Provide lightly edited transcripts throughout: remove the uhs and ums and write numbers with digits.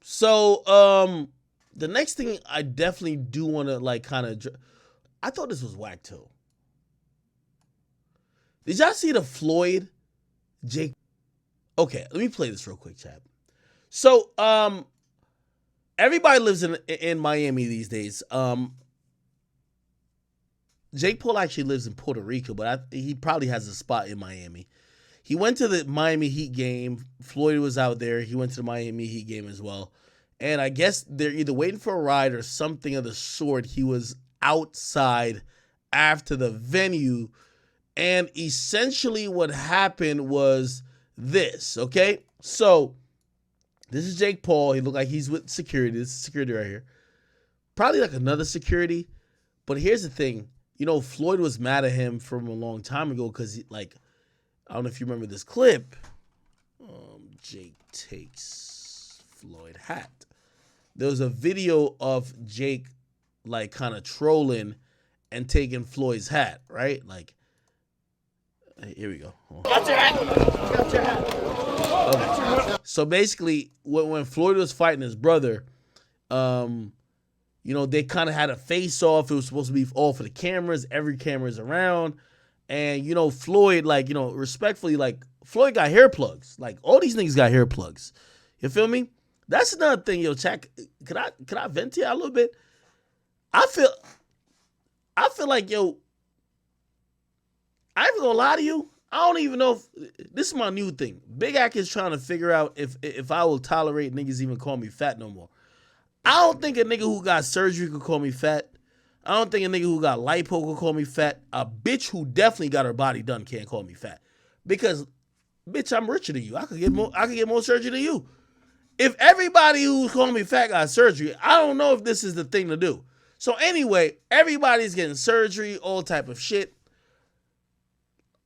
So, the next thing I definitely do want to like kind of, I thought this was whack too. Did y'all see the Floyd Jake? Okay, let me play this real quick, chat. So, everybody lives in Miami these days. Jake Paul actually lives in Puerto Rico, but he probably has a spot in Miami. He went to the Miami Heat game. Floyd was out there. He went to the Miami Heat game as well. And I guess they're either waiting for a ride or something of the sort. He was outside after the venue. And essentially what happened was this, okay? So this is Jake Paul. He looked like he's with security. This is security right here. Probably like another security. But here's the thing. You know, Floyd was mad at him from a long time ago because, like, I don't know if you remember this clip. Jake takes Floyd hat. There was a video of Jake, like, kind of trolling and taking Floyd's hat, right? Like, here we go. Got your hat. Got your hat. Okay. So basically, when Floyd was fighting his brother, you know, they kind of had a face-off. It was supposed to be all for the cameras. Every camera's around. And, you know, Floyd, like, you know, respectfully, like, Floyd got hair plugs. Like, all these niggas got hair plugs. You feel me? That's another thing, yo, chat. Could I vent here a little bit? I feel like, yo, I ain't gonna lie to you. I don't even know if this is my new thing. Big Ack is trying to figure out if I will tolerate niggas even call me fat no more. I don't think a nigga who got surgery could call me fat. I don't think a nigga who got lipo could call me fat. A bitch who definitely got her body done can't call me fat. Because, bitch, I'm richer than you. I could get more surgery than you. If everybody who's calling me fat got surgery, I don't know if this is the thing to do. So anyway, everybody's getting surgery, all type of shit.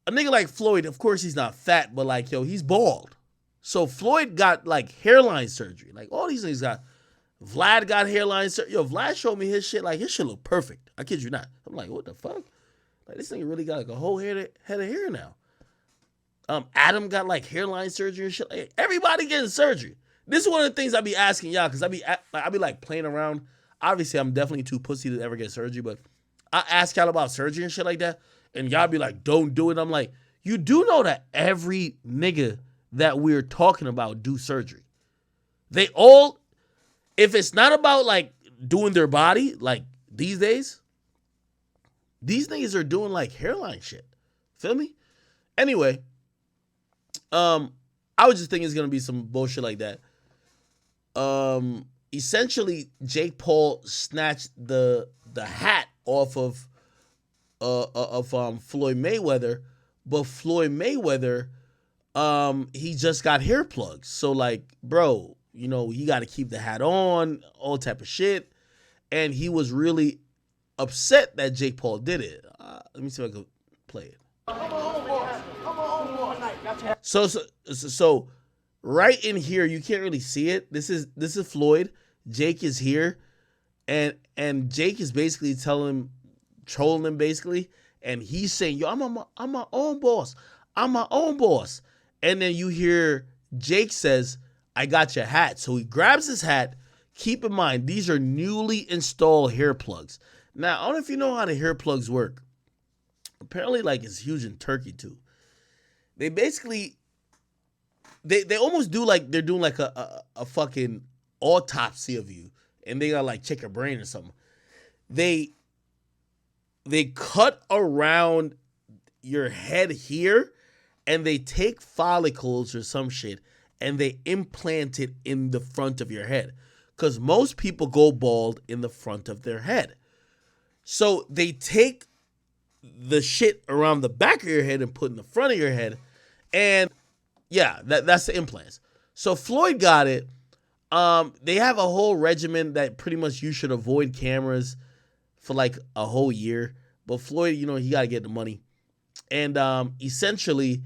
A nigga like Floyd, of course he's not fat, but like, yo, he's bald. So Floyd got like hairline surgery. Like all these niggas got, Vlad got hairline surgery. Yo, Vlad showed me his shit. Like his shit look perfect. I kid you not. I'm like, what the fuck? Like this nigga really got like a whole head of hair now. Adam got like hairline surgery and shit. Like, everybody getting surgery. This is one of the things I be asking y'all because I be like playing around. Obviously, I'm definitely too pussy to ever get surgery, but I ask y'all about surgery and shit like that, and y'all be like, don't do it. I'm like, you do know that every nigga that we're talking about do surgery. They all, if it's not about like doing their body, like these days, these niggas are doing like hairline shit. Feel me? Anyway, I was just thinking it's gonna be some bullshit like that. Essentially, Jake Paul snatched the hat off of Floyd Mayweather, but Floyd Mayweather, he just got hair plugs. So like, bro, you know, he got to keep the hat on, all type of shit, and he was really upset that Jake Paul did it. Let me see if I can play it. So right in here, you can't really see it. This is Floyd. Jake is here, and Jake is basically trolling him basically, and he's saying, "Yo, I'm my own boss. I'm my own boss." And then you hear Jake says, "I got your hat." So he grabs his hat. Keep in mind, these are newly installed hair plugs. Now, I don't know if you know how the hair plugs work. Apparently, like, it's huge in Turkey too. They basically, they almost do like they're doing like a fucking autopsy of you, and they gotta like check your brain or something. They cut around your head here, and they take follicles or some shit, and they implant it in the front of your head. Because most people go bald in the front of their head. So they take the shit around the back of your head and put in the front of your head. And yeah, that's the implants. So Floyd got it. They have a whole regimen that pretty much you should avoid cameras for like a whole year. But Floyd, you know, he got to get the money. And essentially,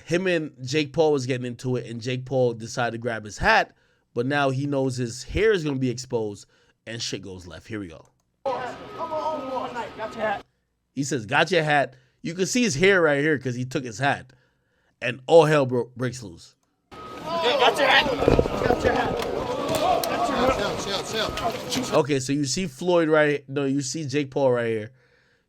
him and Jake Paul was getting into it, and Jake Paul decided to grab his hat, but now he knows his hair is going to be exposed, and shit goes left. Here we go. He says, "Got your hat." You can see his hair right here because he took his hat, and all hell breaks loose. Got your hat. Got your hat. Okay, so you see Floyd right. No, you see Jake Paul right here.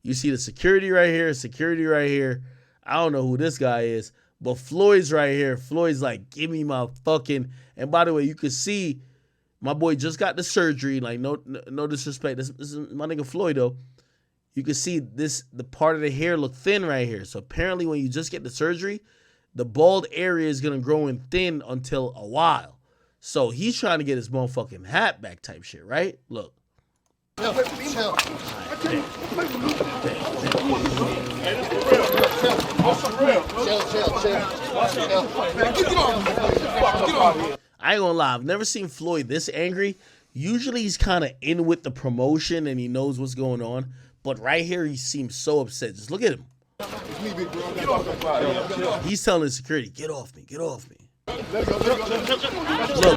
You see the security right here. Security right here. I don't know who this guy is, but Floyd's right here. Floyd's like, give me my fucking. And by the way, you can see my boy just got the surgery. Like, no disrespect. This is my nigga Floyd though. You can see the part of the hair look thin right here. So apparently, when you just get the surgery, the bald area is gonna grow in thin until a while. So he's trying to get his motherfucking hat back type shit, right? Look. I ain't gonna lie, I've never seen Floyd this angry. Usually he's kind of in with the promotion and he knows what's going on. But right here, he seems so upset. Just look at him. He's telling the security, get off me, get off me.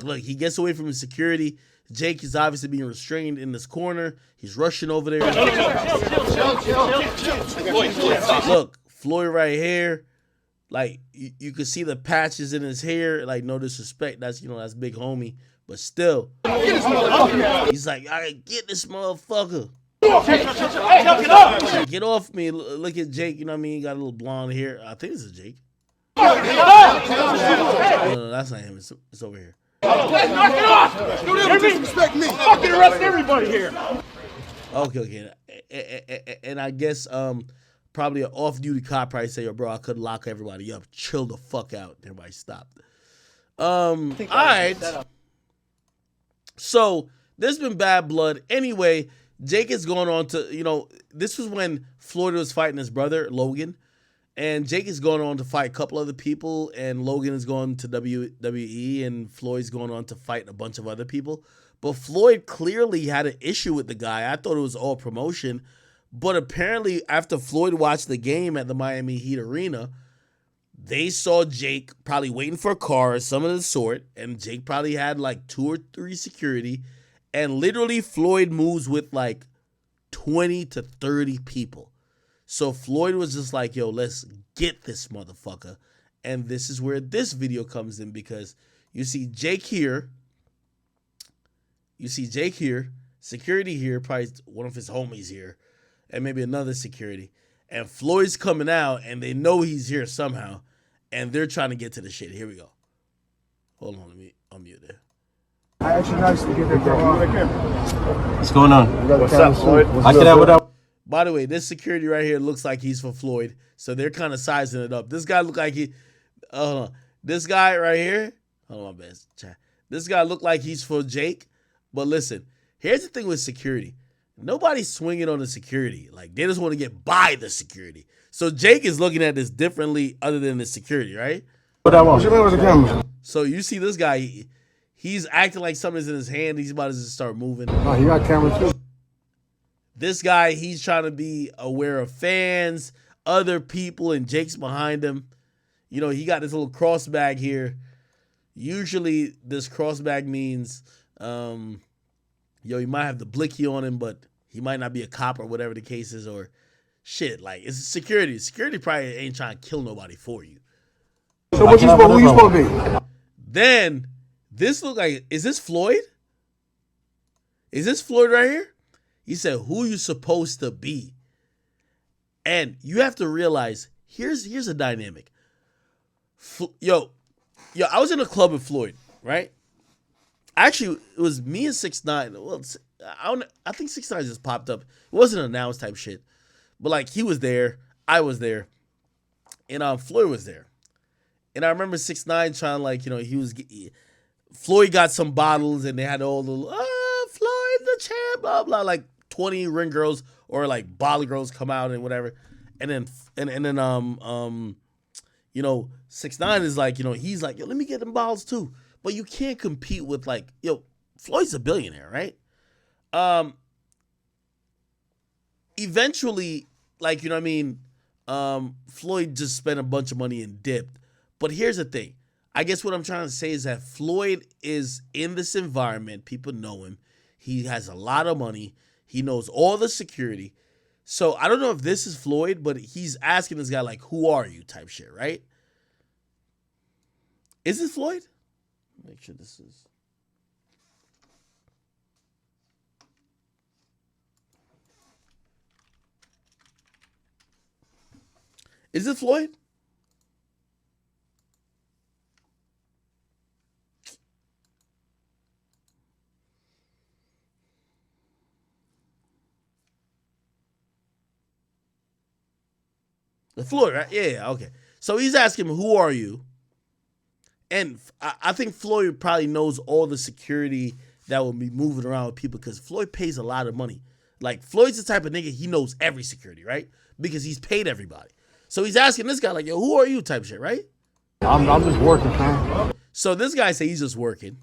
Look, he gets away from his security. Jake is obviously being restrained in this corner. He's rushing over there. Look, Floyd right here. Like, you can see the patches in his hair. Like, no disrespect. That's big homie. But still, he's like, I gotta get this motherfucker. Get off me. Look at Jake, you know what I mean? He got a little blonde hair. I think this is Jake. No, that's not him. It's over here. Knock it off! Don't disrespect me. Fucking arrest everybody here. Okay. And I guess probably an off-duty cop probably say, yo, bro, I could lock everybody up. Chill the fuck out. Everybody stopped. All right. So there's been bad blood. Anyway, Jake is going on to, this was when Floyd was fighting his brother, Logan. And Jake is going on to fight a couple other people, and Logan is going to WWE, and Floyd's going on to fight a bunch of other people. But Floyd clearly had an issue with the guy. I thought it was all promotion. But apparently, after Floyd watched the game at the Miami Heat Arena, they saw Jake probably waiting for a car or some of the sort, and Jake probably had like 2 or 3 security. And literally, Floyd moves with like 20 to 30 people. So Floyd was just like, yo, let's get this motherfucker. And this is where this video comes in, because you see Jake here. You see Jake here. Security here. Probably one of his homies here. And maybe another security. And Floyd's coming out, and they know he's here somehow. And they're trying to get to the shit. Here we go. Hold on. Let me unmute there. I actually nice to get that girl. What's going on? What's up, Floyd? I can have what up. By the way, this security right here looks like he's for Floyd. So they're kind of sizing it up. This guy look like he... Hold on. This guy right here... Hold on, man. This guy look like he's for Jake. But listen, here's the thing with security. Nobody's swinging on the security. Like, they just want to get by the security. So Jake is looking at this differently other than the security, right? What I want? So you see this guy... He's acting like something's in his hand. He's about to just start moving. Oh, he got camera too. This guy, he's trying to be aware of fans, other people, and Jake's behind him. He got this little cross bag here. Usually, this cross bag means, he might have the blicky on him, but he might not be a cop or whatever the case is, or shit. Like, it's security. Security probably ain't trying to kill nobody for you. So who you supposed to be? Then... This look like, is this Floyd? Is this Floyd right here? He said, who you supposed to be? And you have to realize, here's a dynamic. Yo, I was in a club with Floyd, right? Actually, it was me and 6ix9ine. Well, I think 6ix9ine just popped up. It wasn't announced type shit. But like, he was there, I was there, and Floyd was there. And I remember 6ix9ine trying he was... Floyd got some bottles, and they had all the Floyd the champ, blah blah, like 20 ring girls or like bottle girls come out and whatever, and then 6ix9ine is like, he's like, yo, let me get them bottles too, but you can't compete with Floyd's a billionaire, right? Eventually, Floyd just spent a bunch of money and dipped, but here's the thing. I guess what I'm trying to say is that Floyd is in this environment. People know him. He has a lot of money. He knows all the security. So I don't know if this is Floyd, but he's asking this guy, like, who are you type shit, right? Is this Floyd? Make sure this is. Is it Floyd? Floyd, right? Yeah, okay. So he's asking him, who are you? And I think Floyd probably knows all the security that will be moving around with people because Floyd pays a lot of money. Like, Floyd's the type of nigga, he knows every security, right? Because he's paid everybody. So he's asking this guy, like, yo, who are you type shit, right? I'm just working, fam. So this guy say he's just working.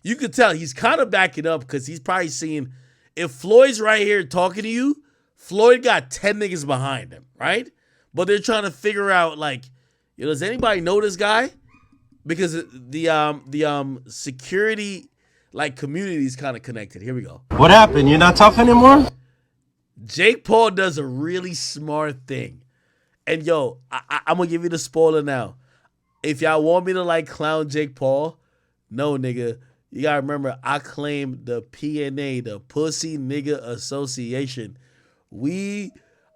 You could tell he's kind of backing up because he's probably seeing, if Floyd's right here talking to you, Floyd got 10 niggas behind him, right? But they're trying to figure out, like, yo, does anybody know this guy? Because the security, like, community is kind of connected. Here we go. What happened? You're not tough anymore? Jake Paul does a really smart thing. And, yo, I'm going to give you the spoiler now. If y'all want me to, like, clown Jake Paul, no, nigga. You got to remember, I claim the PNA, the Pussy Nigga Association.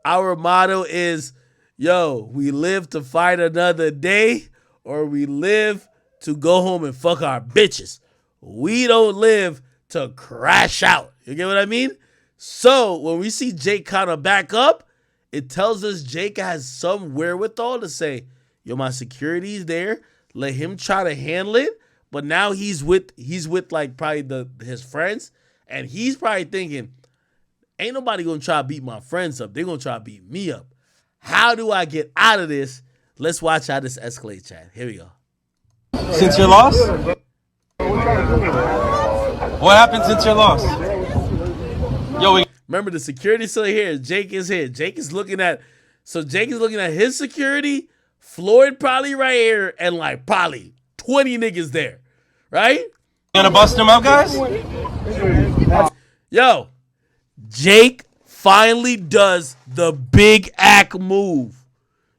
Our motto is, yo, we live to fight another day, or we live to go home and fuck our bitches. We don't live to crash out. You get what I mean? So when we see Jake kind of back up, it tells us Jake has some wherewithal to say, yo, my security's there. Let him try to handle it. But now he's with like probably his friends, and he's probably thinking, ain't nobody gonna try to beat my friends up. They're gonna try to beat me up. How do I get out of this? Let's watch how this escalates, Chad. Here we go. Since your loss? What happened since your loss? Yo, Remember, the security's still here. Jake is here. Jake is looking at his security. Floyd probably right here, and like probably 20 niggas there, right? gonna bust him up, guys? Yo, Jake finally does the big act move.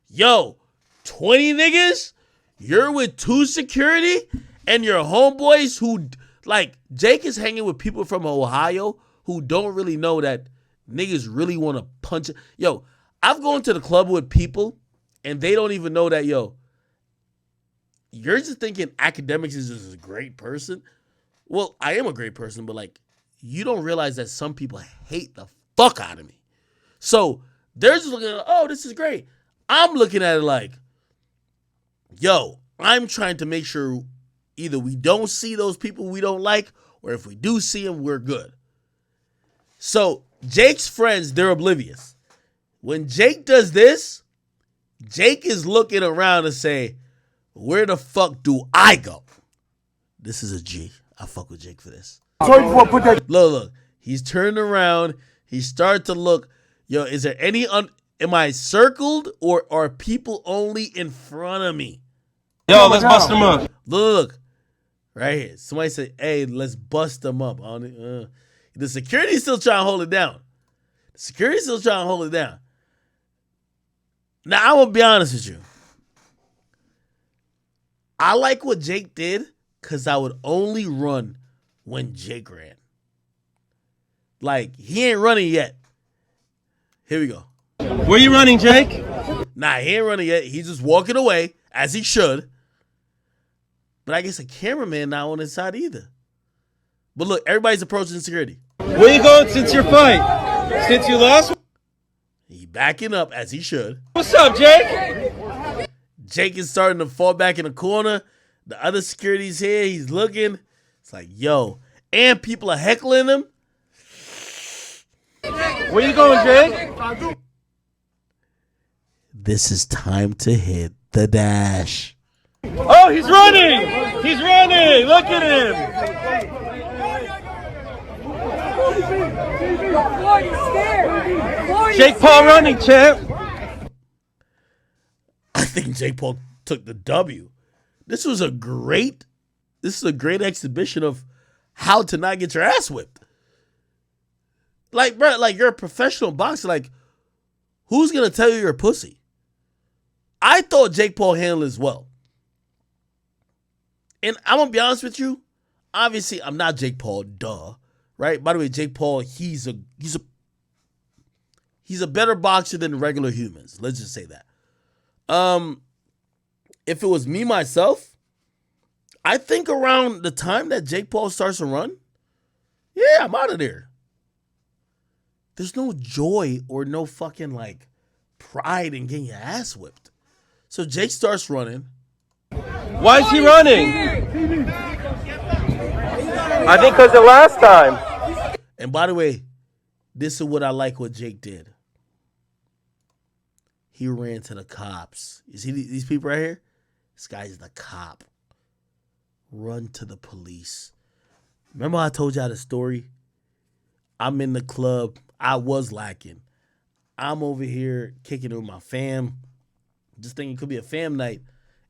Yo, 20 niggas? You're with 2 security and your homeboys who, like, Jake is hanging with people from Ohio who don't really know that niggas really want to punch it. Yo, I've gone to the club with people and they don't even know that, yo, you're just thinking Akademiks is just a great person. Well, I am a great person, but, like, you don't realize that some people hate the fuck out of me. So they're just looking at, oh, this is great. I'm looking at it like, yo, I'm trying to make sure either we don't see those people we don't like, or if we do see them, we're good. So Jake's friends, they're oblivious. When Jake does this, Jake is looking around and say, where the fuck do I go? This is a G. I fuck with Jake for this. Look. He's turned around. He started to look. Yo, is there any am I circled or are people only in front of me? Yo, let's bust him up. Look. Right here. Somebody said, hey, let's bust them up. The security's still trying to hold it down. Now, I'm going to be honest with you. I like what Jake did because I would only run when Jake ran. Like, he ain't running yet. Here we go. Where you running, Jake? Nah, he ain't running yet. He's just walking away, as he should. But I guess a cameraman not on his side either. But look, everybody's approaching security. Where you going since your fight? Since you lost? He backing up, as he should. What's up, Jake? Jake is starting to fall back in the corner. The other security's here. He's looking. It's like, yo. And people are heckling him. Where you going, Jake? This is time to hit the dash. Oh, he's running! He's running! Look at him! Jake Paul running, champ! I think Jake Paul took the W. This is a great exhibition of how to not get your ass whipped. Like, bro, like, you're a professional boxer. Like, who's gonna tell you you're a pussy? I thought Jake Paul handled it as well. And I'm gonna be honest with you. Obviously, I'm not Jake Paul, duh. Right? By the way, Jake Paul, he's He's a better boxer than regular humans. Let's just say that. If it was me myself, I think around the time that Jake Paul starts to run, yeah, I'm out of there. There's no joy or no fucking like pride in getting your ass whipped. So Jake starts running. Why is he running? I think because the last time. And by the way, this is what I like what Jake did. He ran to the cops. You see these people right here? This guy's the cop. Run to the police. Remember I told y'all the story? I'm in the club. I was lacking. I'm over here kicking it with my fam. Just thinking it could be a fam night.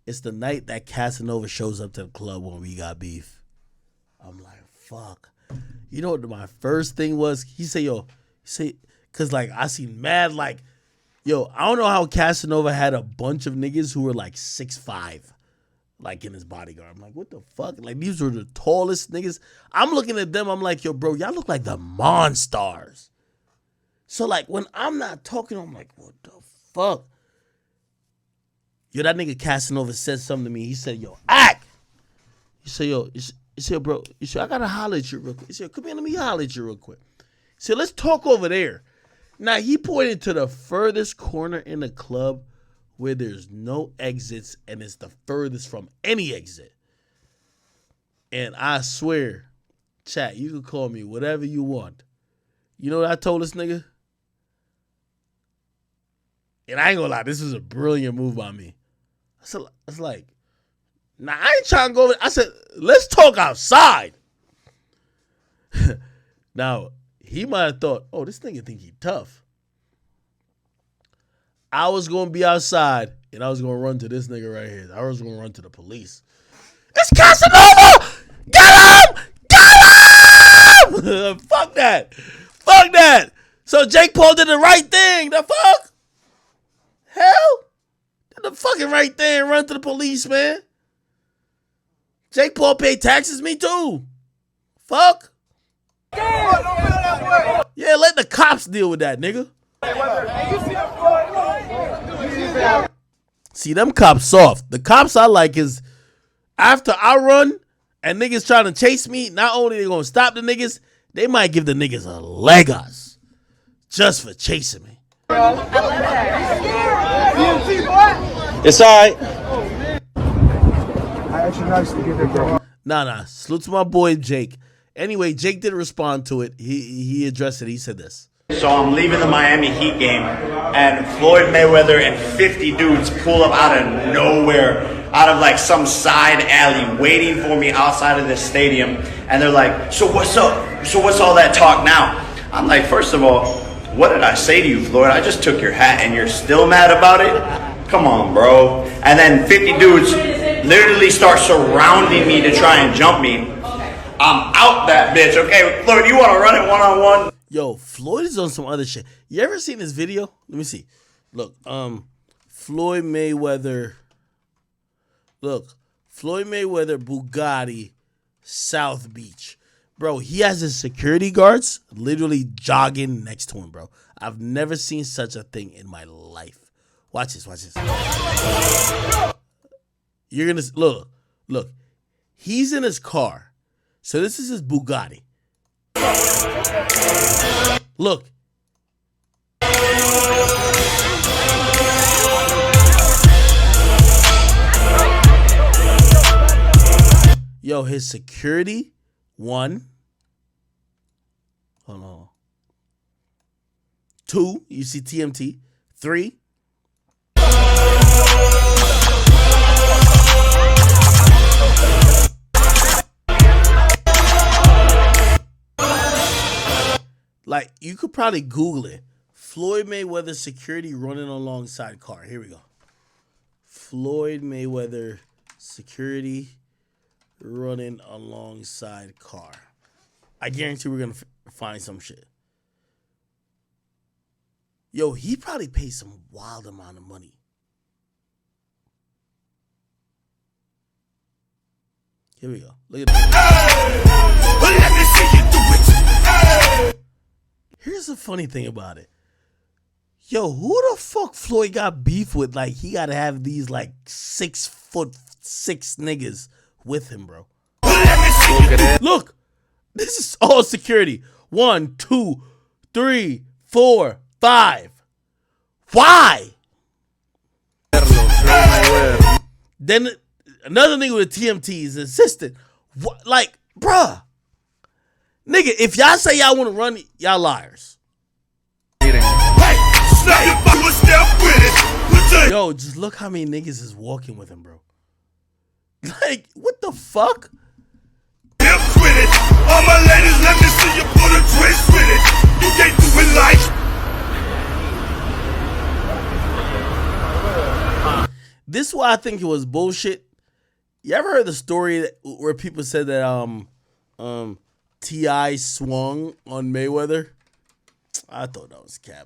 It's the night that Casanova shows up to the club when we got beef. I'm like, fuck. You know what my first thing was? He said, because like I seen mad like, yo, I don't know how Casanova had a bunch of niggas who were like 6'5", like in his bodyguard. I'm like, what the fuck? Like these were the tallest niggas. I'm looking at them. I'm like, yo, bro, y'all look like the Monstars. So like when I'm not talking, I'm like, what the fuck? Yo, that nigga Casanova said something to me. He said, yo, act. He said, yo, bro, he said, I gotta holler at you real quick. He said, come here, let me holler at you real quick. He said, let's talk over there. Now, he pointed to the furthest corner in the club where there's no exits and it's the furthest from any exit. And I swear, chat, you can call me whatever you want. You know what I told this nigga? And I ain't gonna lie, this was a brilliant move by me. I said, it's like, nah, I ain't trying to go over. I said, let's talk outside. Now, he might have thought, oh, this nigga think he tough. I was going to be outside, and I was going to run to this nigga right here. I was going to run to the police. It's Casanova! Get him! Get him! Fuck that. Fuck that. So Jake Paul did the right thing. The fuck? Hell? Did the fucking right thing. Run to the police, man. Jake Paul paid taxes, me too. Fuck. Yeah, let the cops deal with that, nigga. See, them cops soft. The cops I like is after I run and niggas trying to chase me, not only they gonna stop the niggas, they might give the niggas a leg us just for chasing me. It's all right. Nah. Salute to my boy Jake. Anyway, Jake didn't respond to it. He addressed it. He said this. So I'm leaving the Miami Heat game, and Floyd Mayweather and 50 dudes pull up out of nowhere, out of like some side alley, waiting for me outside of this stadium. And they're like, so what's up? So what's all that talk now? I'm like, first of all, what did I say to you, Floyd? I just took your hat and you're still mad about it? Come on, bro. And then 50 dudes literally start surrounding me to try and jump me. I'm out that bitch. Okay, Floyd, you want to run it one-on-one? Yo, Floyd is on some other shit. You ever seen this video? Let me see. Look, Floyd Mayweather. Look, Floyd Mayweather, Bugatti, South Beach. Bro, he has his security guards literally jogging next to him, bro. I've never seen such a thing in my life. Watch this, watch this. You're gonna look. He's in his car. So this is his Bugatti. Look. Yo, his security, 1. Hold on. 2, you see TMT. 3. Like, you could probably Google it. Floyd Mayweather security running alongside car. Here we go. Floyd Mayweather security running alongside car. I guarantee we're going to find some shit. Yo, he probably paid some wild amount of money. Here we go. Look at that. Let me see you do it. Here's the funny thing about it. Yo, who the fuck Floyd got beef with? Like, he got to have these, like, 6'6" niggas with him, bro. Look, this is all security. 1, 2, 3, 4, 5. Why? Then another nigga with TMT is assistant. What? Like, bruh. Nigga, if y'all say y'all want to run, y'all liars. Yo, just look how many niggas is walking with him, bro. Like, what the fuck? All my ladies, let me see you put a twist with it. You can't do it like. This is why I think it was bullshit. You ever heard the story where people said that T.I. swung on Mayweather? I thought that was cap.